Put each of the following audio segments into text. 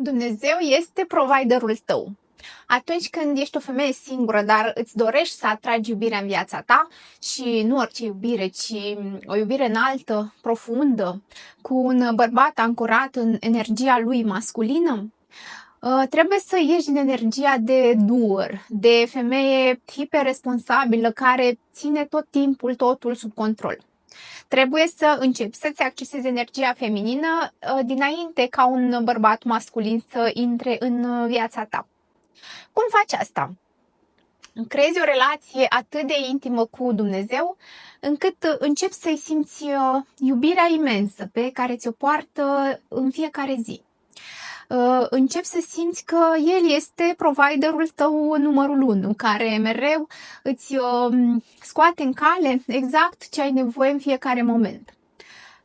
Dumnezeu este providerul tău. Atunci când ești o femeie singură, dar îți dorești să atragi iubirea în viața ta și nu orice iubire, ci o iubire înaltă, profundă, cu un bărbat ancorat în energia lui masculină, trebuie să ieși din energia de doer, de femeie hiperresponsabilă care ține tot timpul totul sub control. Trebuie să începi să-ți accesezi energia feminină dinainte ca un bărbat masculin să intre în viața ta. Cum faci asta? Creezi o relație atât de intimă cu Dumnezeu, încât începi să-i simți iubirea imensă pe care ți-o poartă în fiecare zi. Începi să simți că El este providerul tău numărul 1, care mereu îți scoate în cale exact ce ai nevoie în fiecare moment.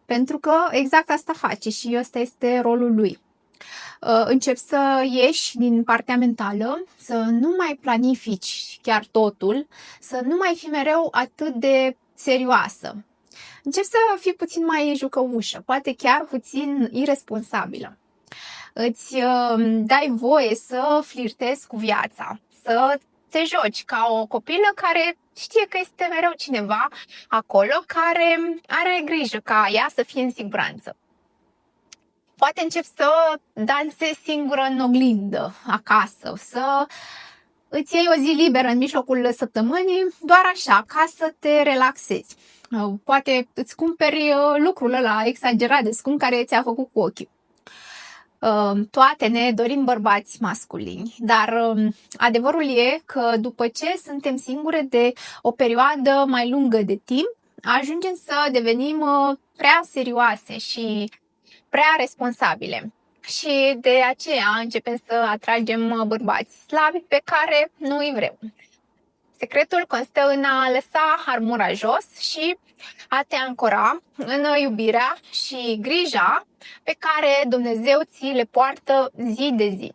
Pentru că exact asta face și ăsta este rolul Lui. Începi să ieși din partea mentală, să nu mai planifici chiar totul, să nu mai fii mereu atât de serioasă. Începi să fii puțin mai jucăușă, poate chiar puțin iresponsabilă. Îți dai voie să flirtezi cu viața, să te joci ca o copilă care știe că este mereu cineva acolo care are grijă ca ea să fie în siguranță. Poate începi să dansezi singură în oglindă acasă, să îți iei o zi liberă în mijlocul săptămânii, doar așa, ca să te relaxezi. Poate îți cumperi lucrul ăla exagerat de scump care ți-a făcut cu ochii. Toate ne dorim bărbați masculini, dar adevărul e că după ce suntem singure de o perioadă mai lungă de timp, ajungem să devenim prea serioase și prea responsabile. Și de aceea începem să atragem bărbați slabi pe care nu îi vrem. Secretul constă în a lăsa armura jos și a te ancora în iubirea și grija pe care Dumnezeu ți le poartă zi de zi.